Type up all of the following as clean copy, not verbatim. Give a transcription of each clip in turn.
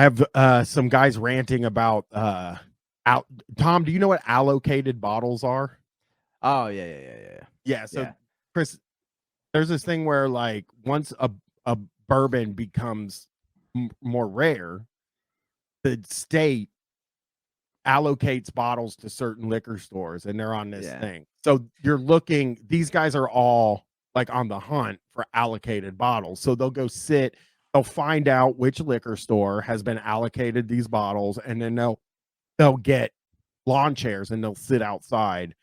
I have some guys ranting about out. Tom, do you know what allocated bottles are? Oh yeah. Yeah. So Chris, there's this thing where like once a bourbon becomes more rare, the state allocates bottles to certain liquor stores, and they're on this thing. So you're looking, these guys are all like on the hunt for allocated bottles. So they'll go sit, they'll find out which liquor store has been allocated these bottles, and then they'll get lawn chairs and they'll sit outside,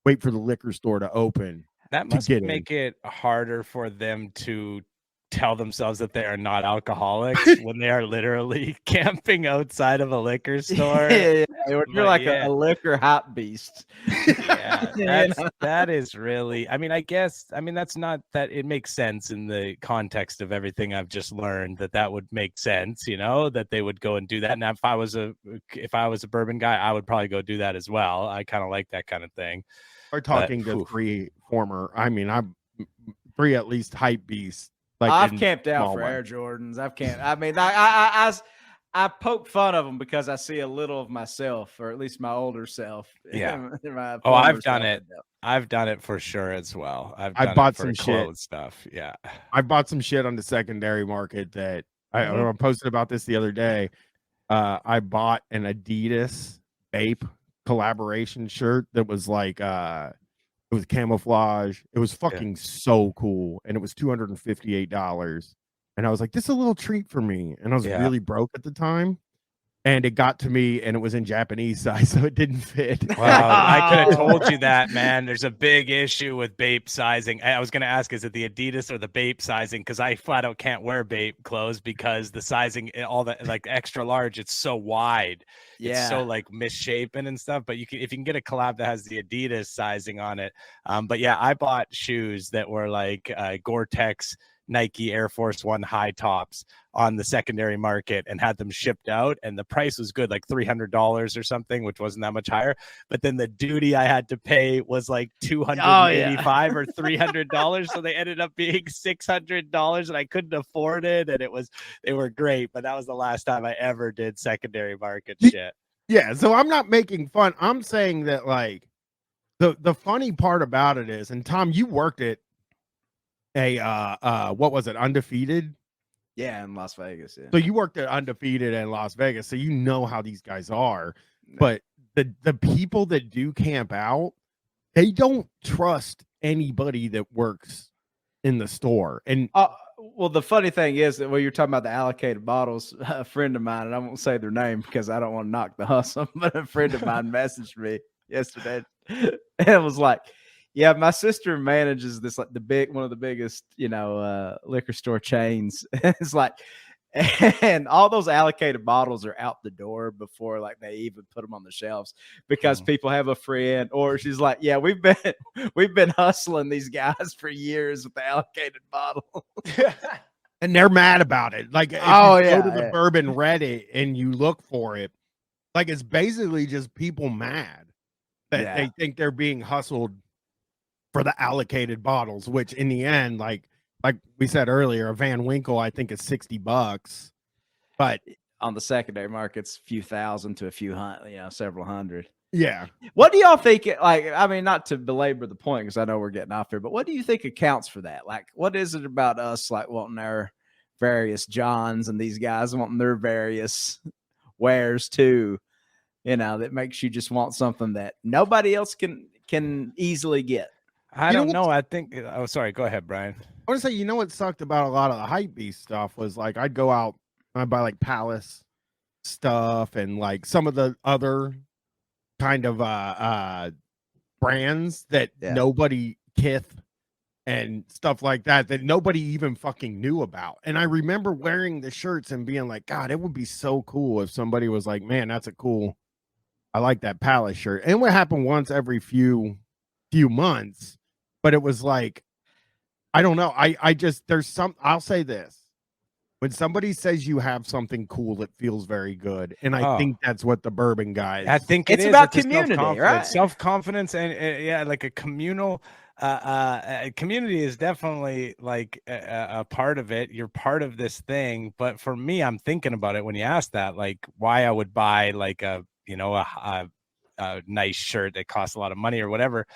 wait for the liquor store to open. That must make it harder for them to tell themselves that they are not alcoholics when they are literally camping outside of a liquor store. You're like a liquor hype beast. That is really, I mean, that's not that it makes sense in the context of everything I've just learned, that would make sense, that they would go and do that. Now, if I was a bourbon guy, I would probably go do that as well. I kind of like that kind of thing. We're talking to three I'm three at least hype beasts. Like I've camped out for Air Jordans. I poke fun of them because I see a little of myself, or at least my older self. Yeah. I've done it. I've done it for sure as well. I bought some shit stuff. Yeah. I bought some shit on the secondary market that I posted about this the other day. I bought an Adidas Bape collaboration shirt that was like it was camouflage. It was fucking so cool. And it was $258. And I was like, this is a little treat for me. And I was really broke at the time. And it got to me and it was in Japanese size, so it didn't fit. Wow, I could have told you that, man. There's a big issue with Bape sizing. I was going to ask, is it the Adidas or the Bape sizing? Because I flat out can't wear Bape clothes because the sizing, all that, like extra large, it's so wide. Yeah. It's so like misshapen and stuff. But if you can get a collab that has the Adidas sizing on it. But yeah, I bought shoes that were like Gore-Tex Nike Air Force One high tops on the secondary market and had them shipped out, and the price was good, like $300 or something, which wasn't that much higher. But then the duty I had to pay was like $285 or $300, so they ended up being $600, and I couldn't afford it. And they were great, but that was the last time I ever did secondary market shit. Yeah, so I'm not making fun. I'm saying that like the funny part about it is, and Tom, you worked it. What was it, Undefeated? Yeah, in Las Vegas. Yeah. So you worked at Undefeated in Las Vegas, so you know how these guys are. But the people that do camp out, they don't trust anybody that works in the store. And well, the funny thing is that when you're talking about the allocated bottles, a friend of mine, and I won't say their name because I don't want to knock the hustle, but a friend of mine messaged me yesterday and it was like, yeah, my sister manages this, like one of the biggest, liquor store chains. It's like, and all those allocated bottles are out the door before like they even put them on the shelves because people have a friend. Or she's like, yeah, we've been hustling these guys for years with the allocated bottle. And they're mad about it. Like, if you go to the bourbon Reddit and you look for it, like it's basically just people mad that they think they're being hustled for the allocated bottles, which in the end, like we said earlier, a Van Winkle, I think is $60, but on the secondary market's a few thousand to a few hundred, several hundred. Yeah. What do y'all think? Like, I mean, not to belabor the point, because I know we're getting off here, but what do you think accounts for that? Like, what is it about us, like wanting our various Johns and these guys wanting their various wares too, that makes you just want something that nobody else can easily get? I don't know. I think. Oh, sorry. Go ahead, Brian. I want to say, what sucked about a lot of the hype beast stuff was like I'd go out and I'd buy like Palace stuff and like some of the other kind of brands that nobody, Kith and stuff like that nobody even fucking knew about. And I remember wearing the shirts and being like, God, it would be so cool if somebody was like, man, I like that Palace shirt. And it would happen once every few months. But it was like, I don't know. I'll say this. When somebody says you have something cool, it feels very good. And I think that's what the bourbon guys. I think it's about community, right? Self-confidence and like a communal community is definitely like a part of it. You're part of this thing. But for me, I'm thinking about it when you ask that, like why I would buy like a nice shirt that costs a lot of money or whatever.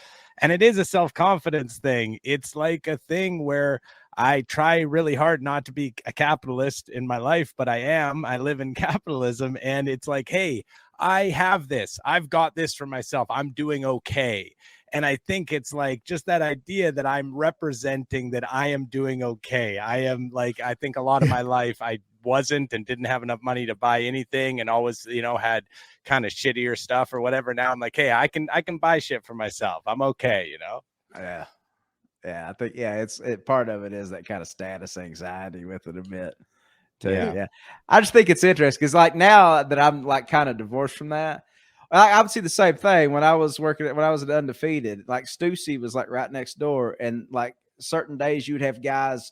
And it is a self-confidence thing. It's like a thing where I try really hard not to be a capitalist in my life, but I am. I live in capitalism, and it's like, hey, I have this. I've got this for myself. I'm doing okay. And I think it's like just that idea that I'm representing that I am doing okay. I am like, I think a lot of my life I wasn't and didn't have enough money to buy anything and always, had kind of shittier stuff or whatever. Now I'm like, hey, I can buy shit for myself. I'm okay, Yeah. Yeah, I think it's part of it is that kind of status anxiety with it a bit too. Yeah. I just think it's interesting because like now that I'm like kind of divorced from that, I would see the same thing when I was at Undefeated. Like Stussy was like right next door, and like certain days you'd have guys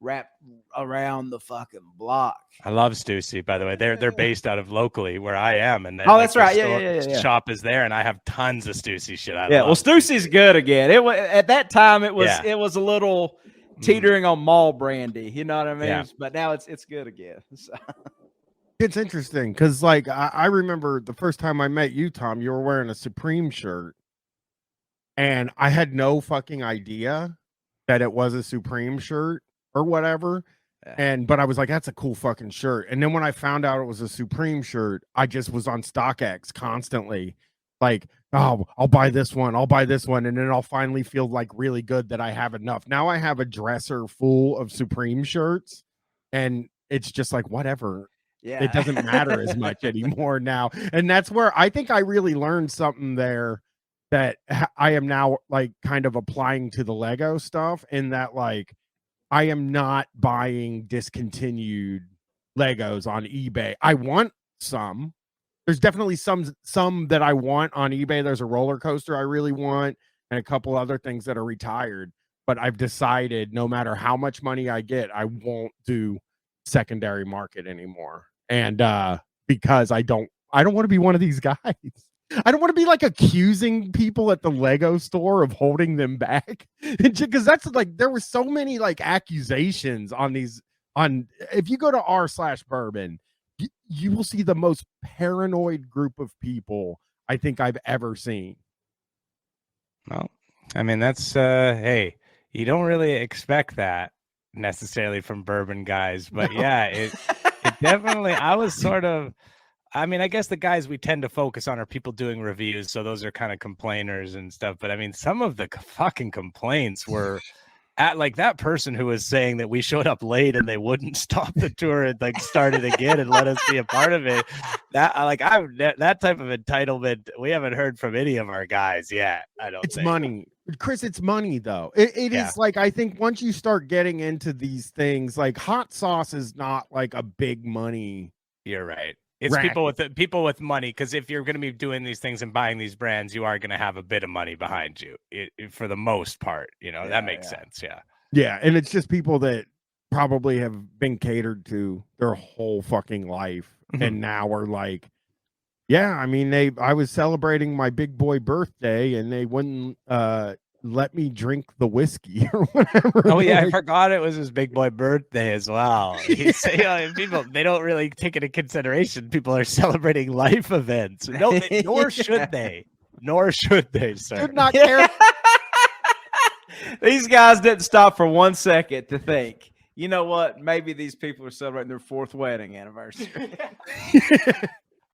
wrapped around the fucking block. I love Stussy, by the way. They're based out of locally where I am, and that's right. Yeah. Shop is there, and I have tons of Stussy shit. Well, Stussy's good again. It was at that time. It was a little teetering on mall brandy. You know what I mean? Yeah. But now it's good again. So. It's interesting because, like, I remember the first time I met you, Tom. You were wearing a Supreme shirt, and I had no fucking idea that it was a Supreme shirt or whatever. But I was like, that's a cool fucking shirt. And then when I found out it was a Supreme shirt, I just was on StockX constantly like, oh, I'll buy this one. I'll buy this one. And then I'll finally feel like really good that I have enough. Now I have a dresser full of Supreme shirts and it's just like, whatever. Yeah. It doesn't matter as much anymore now. And that's where I think I really learned something there that I am now like kind of applying to the Lego stuff in that, like, I am not buying discontinued Legos on eBay. I want some. There's definitely some that I want on eBay. There's a roller coaster I really want and a couple other things that are retired. But I've decided no matter how much money I get, I won't do secondary market anymore. And because I don't want to be one of these guys. I don't want to be like accusing people at the Lego store of holding them back, because that's like there were so many like accusations on if you go to r/bourbon, you will see the most paranoid group of people I think I've ever seen. Well, I mean, that's hey, you don't really expect that necessarily from bourbon guys, but no. Yeah, it definitely, I was sort of, I mean, I guess the guys we tend to focus on are people doing reviews. So those are kind of complainers and stuff. But I mean, some of the fucking complaints were at like that person who was saying that we showed up late and they wouldn't stop the tour and like start it again and let us be a part of it. That type of entitlement, we haven't heard from any of our guys yet. I don't think. Money. Chris, it's money though. It is like, I think once you start getting into these things, like hot sauce is not like a big money. You're right. It's people with money, because if you're going to be doing these things and buying these brands, you are going to have a bit of money behind you for the most part. That makes sense. Yeah. And it's just people that probably have been catered to their whole fucking life. Mm-hmm. And now are like, I mean, I was celebrating my big boy birthday and they wouldn't let me drink the whiskey or whatever. Oh yeah, I forgot it was his big boy birthday as well. People, they don't really take into consideration people are celebrating life events. No, nor should they. Nor should they, sir. Should not care. These guys didn't stop for 1 second to think, you know what? Maybe these people are celebrating their 4th wedding anniversary.